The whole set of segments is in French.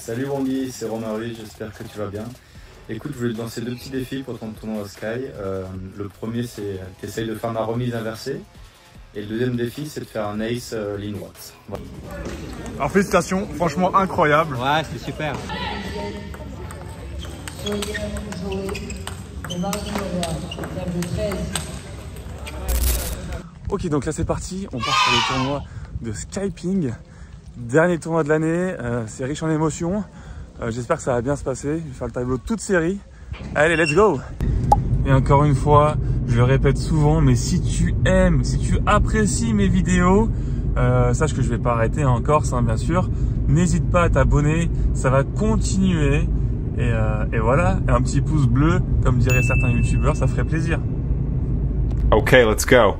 Salut Wongi, c'est Romain Ruiz, j'espère que tu vas bien. Écoute, je voulais te lancer deux petits défis pour ton tournoi Sky. Le premier, c'est que tu essayes de faire ma remise inversée. Et le deuxième défi, c'est de faire un ace ligne droite. Voilà. Alors félicitations, franchement incroyable. Ouais, c'était super. Ok, donc là c'est parti, on part sur le tournoi de Skyping. Dernier tournoi de l'année, c'est riche en émotions. J'espère que ça va bien se passer. Je vais faire le tableau de toute série. Allez, let's go! Et encore une fois, je le répète souvent, mais si tu aimes, si tu apprécies mes vidéos, sache que je vais pas arrêter en Corse, hein, bien sûr. N'hésite pas à t'abonner, ça va continuer. Et voilà, un petit pouce bleu, comme diraient certains youtubeurs, ça ferait plaisir. Ok, let's go.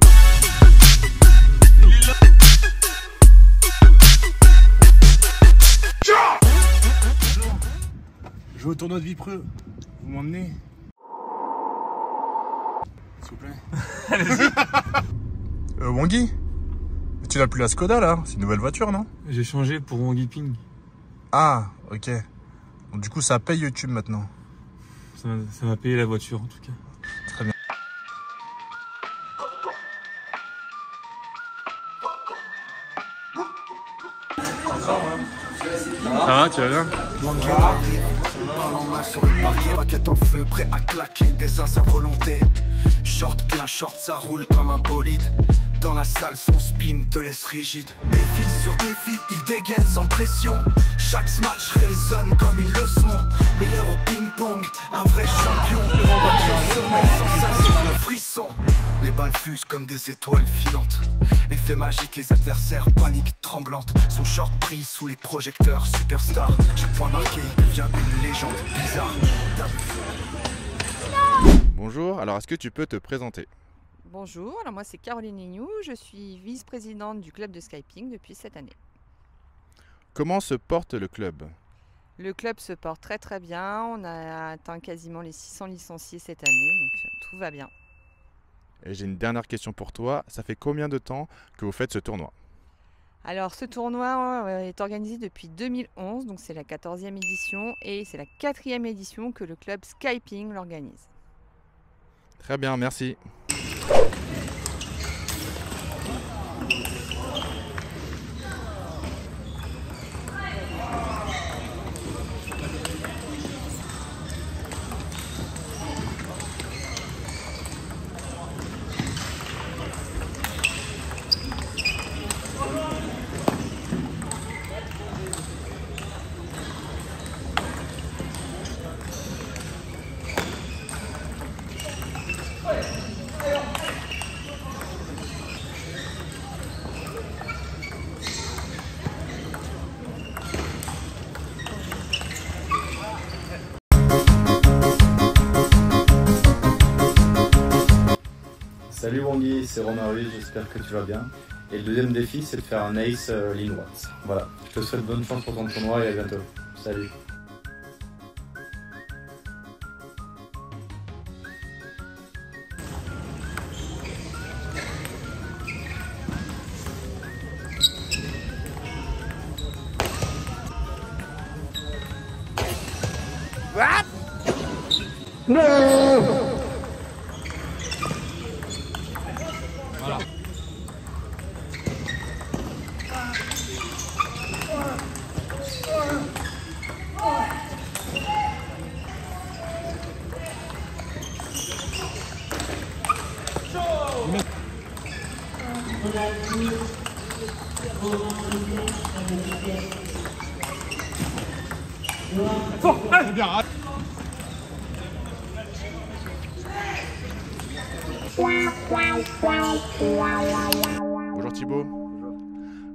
Je vais au tournoi de Vipreux, vous m'emmenez? S'il vous plaît. Allez-y. Wongi, tu n'as plus la Skoda là? C'est une nouvelle voiture, non? J'ai changé pour Wongi Ping. Ah, ok. Donc, du coup, ça paye YouTube maintenant. Ça m'a payé la voiture en tout cas. Très bien. Ça va, tu vas bien? Sur le parier, raquette en feu, prêt à claquer des uns sa volonté. Short, plein short, ça roule comme un bolide. Dans la salle, son spin te laisse rigide. Défi sur défi, il dégaine sans pression. Chaque match résonne comme une leçon. Meilleur au ping-pong, un vrai champion. Sensation, le frisson. Les balles fusent comme des étoiles filantes. Effet magique, les adversaires panique tremblante. Son short pris sous les projecteurs, superstar. Chaque point marqué, il devient une légende bizarre. Bonjour, alors est-ce que tu peux te présenter? Bonjour, alors moi c'est Caroline Lignou, je suis vice-présidente du club de Skyping depuis cette année. Comment se porte le club? Le club se porte très très bien, on a atteint quasiment les 600 licenciés cette année, donc tout va bien. Et j'ai une dernière question pour toi, ça fait combien de temps que vous faites ce tournoi? Alors ce tournoi est organisé depuis 2011, donc c'est la 14e édition et c'est la 4e édition que le club Skyping l'organise. Très bien, merci. Salut Wongi, c'est Romain Ruiz, j'espère que tu vas bien. Et le deuxième défi, c'est de faire un ace ligne droite. Voilà, je te souhaite bonne chance pour ton tournoi et à bientôt. Salut. What? No! Voilà. Fort, allez, bien. Bonjour Thibaut.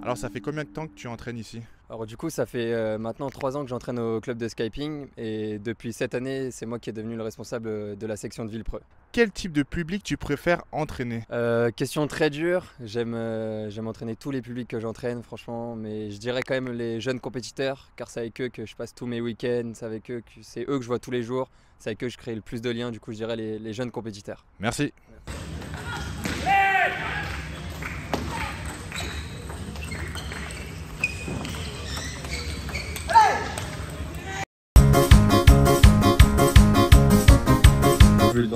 Alors ça fait combien de temps que tu entraînes ici? Alors du coup ça fait maintenant 3 ans que j'entraîne au club de Skyping et depuis cette année c'est moi qui est devenu le responsable de la section de Villepreux. Quel type de public tu préfères entraîner? Question très dure, j'aime entraîner tous les publics que j'entraîne franchement, mais je dirais quand même les jeunes compétiteurs car c'est avec eux que je passe tous mes week-ends, c'est eux que je vois tous les jours, c'est avec eux que je crée le plus de liens, du coup je dirais les jeunes compétiteurs. Merci.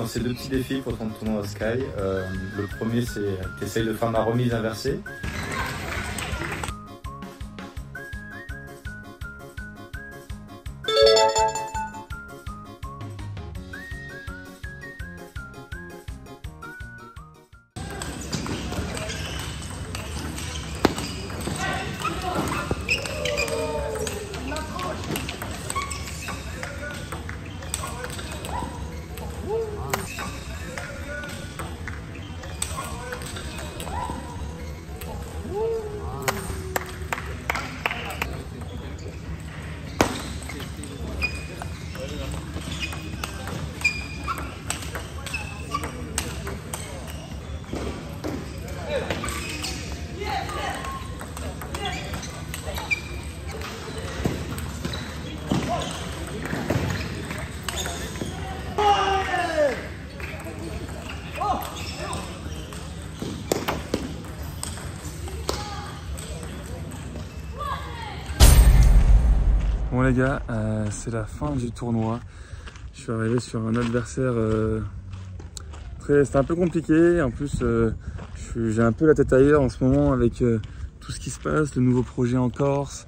lancer deux petits défis pour ton tournoi Sky. Le premier, c'est tu essayes de faire ma remise inversée. Bon les gars, c'est la fin du tournoi. Je suis arrivé sur un adversaire c'était un peu compliqué. En plus, j'ai un peu la tête ailleurs en ce moment avec tout ce qui se passe, le nouveau projet en Corse.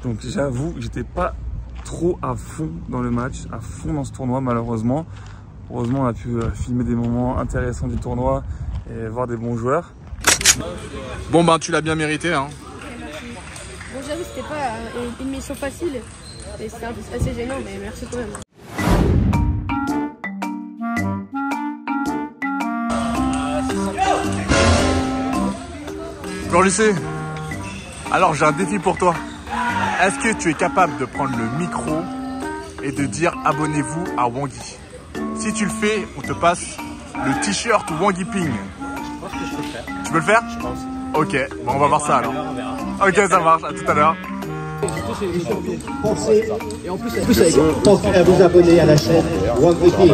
Donc j'avoue que j'étais pas trop à fond dans le match, à fond dans ce tournoi malheureusement. Heureusement on a pu filmer des moments intéressants du tournoi et voir des bons joueurs. Bon ben tu l'as bien mérité hein. Bon, j'avoue, c'était pas une mission facile, et c'était assez gênant, mais merci quand même. Jean-Lucé, alors j'ai un défi pour toi. Est-ce que tu es capable de prendre le micro et de dire abonnez-vous à Wangui? Si tu le fais, on te passe le t-shirt Wangui Ping. Je pense que je peux le faire. Tu peux le faire? Je pense. Ok, bon on va voir ça alors. Ok, ça marche, à tout à l'heure. Pensez à vous abonner à la chaîne Wangui Ping.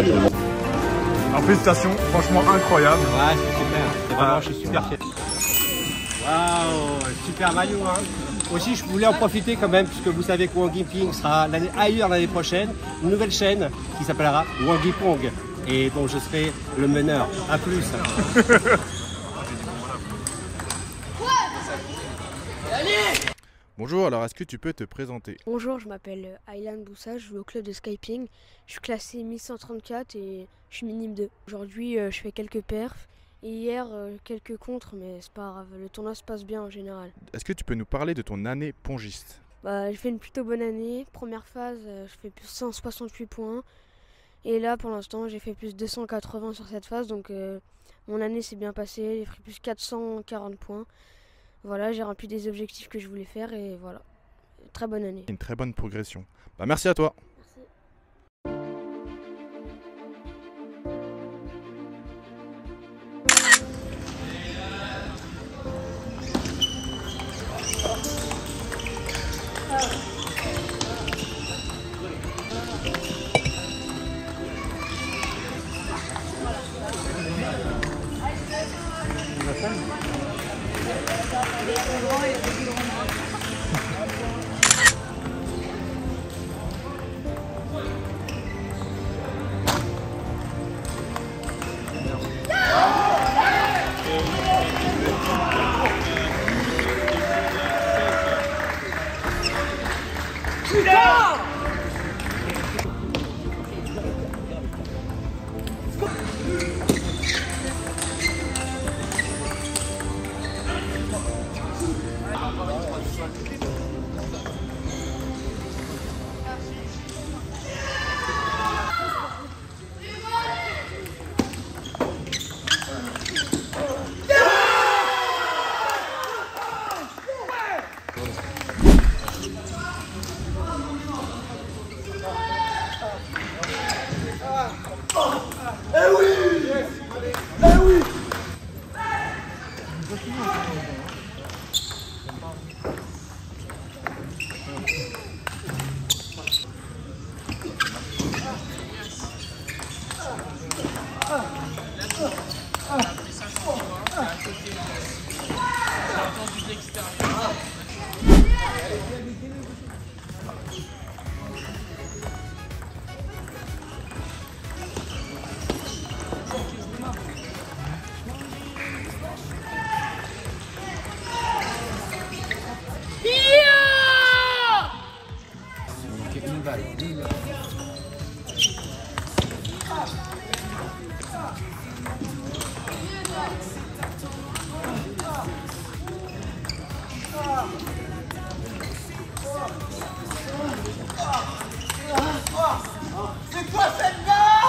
En félicitations, franchement incroyable. Ouais, c'est super. C'est vraiment, je suis super fier. Waouh, super maillot. Hein. Aussi, je voulais en profiter quand même, puisque vous savez que Wangui Ping sera ailleurs l'année prochaine. Une nouvelle chaîne qui s'appellera Wangui Pong. Et dont je serai le meneur. A plus. Bonjour, alors est-ce que tu peux te présenter? Bonjour, je m'appelle Aylan Boussa, je joue au club de Skyping. Je suis classé 1134 et je suis minime 2. Aujourd'hui, je fais quelques perfs. Et hier, quelques contres, mais c'est pas grave, le tournoi se passe bien en général. Est-ce que tu peux nous parler de ton année pongiste? J'ai fait une plutôt bonne année. Première phase, je fais plus 168 points. Et là, pour l'instant, j'ai fait plus 280 sur cette phase. Donc, mon année s'est bien passée. J'ai pris plus 440 points. Voilà, j'ai rempli des objectifs que je voulais faire. Et voilà, très bonne année. Une très bonne progression. Bah, merci à toi. Merci. C'est quoi cette balle?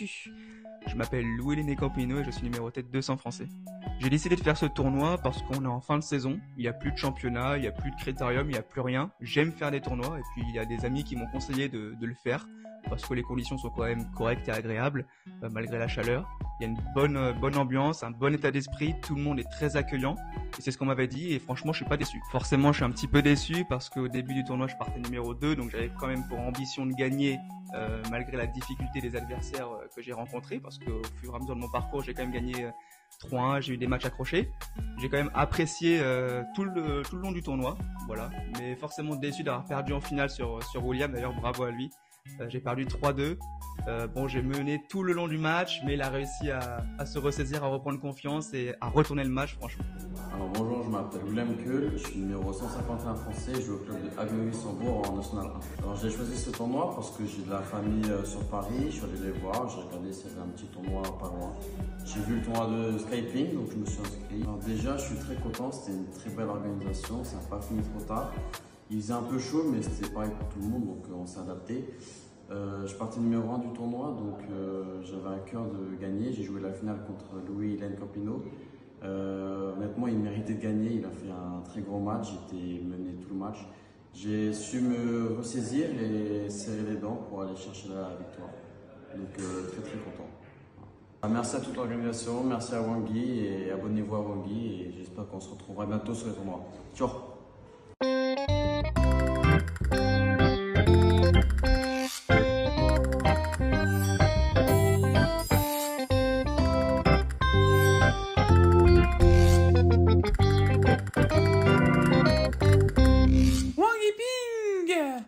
déçu? Je m'appelle Louis-Léné Campino et je suis numéroté 200 français. J'ai décidé de faire ce tournoi parce qu'on est en fin de saison, il n'y a plus de championnat, il n'y a plus de critérium, il n'y a plus rien. J'aime faire des tournois et puis il y a des amis qui m'ont conseillé de le faire parce que les conditions sont quand même correctes et agréables malgré la chaleur. Il y a une bonne ambiance, un bon état d'esprit, tout le monde est très accueillant et c'est ce qu'on m'avait dit et franchement je suis pas déçu. Forcément je suis un petit peu déçu parce qu'au début du tournoi je partais numéro 2 donc j'avais quand même pour ambition de gagner malgré la difficulté des adversaires que j'ai rencontrés parce qu'au fur et à mesure de mon parcours j'ai quand même gagné 3-1, j'ai eu des matchs accrochés. J'ai quand même apprécié tout le long du tournoi, voilà. Mais forcément déçu d'avoir perdu en finale sur William, d'ailleurs bravo à lui. J'ai perdu 3-2. Bon, j'ai mené tout le long du match, mais il a réussi à se ressaisir, à reprendre confiance et à retourner le match, franchement. Alors bonjour, je m'appelle William Keul, je suis numéro 151 français, je joue au club de Avignon-Luxembourg en National 1. Alors j'ai choisi ce tournoi parce que j'ai de la famille sur Paris, je suis allé les voir, j'ai regardé s'il y avait un petit tournoi pas loin. J'ai vu le tournoi de Skyping, donc je me suis inscrit. Alors déjà, je suis très content, c'était une très belle organisation, ça n'a pas fini trop tard. Il faisait un peu chaud, mais c'était pareil pour tout le monde, donc on s'est adapté. Je partais numéro 1 du tournoi, donc j'avais à cœur de gagner. J'ai joué la finale contre Louis-Léné Campino. Honnêtement, il méritait de gagner, il a fait un très gros match, j'étais mené tout le match. J'ai su me ressaisir et serrer les dents pour aller chercher la victoire. Donc très content. Merci à toute l'organisation, merci à Wangi et abonnez-vous à Wangi et j'espère qu'on se retrouvera bientôt sur les tournois. Ciao. Wangi Ping!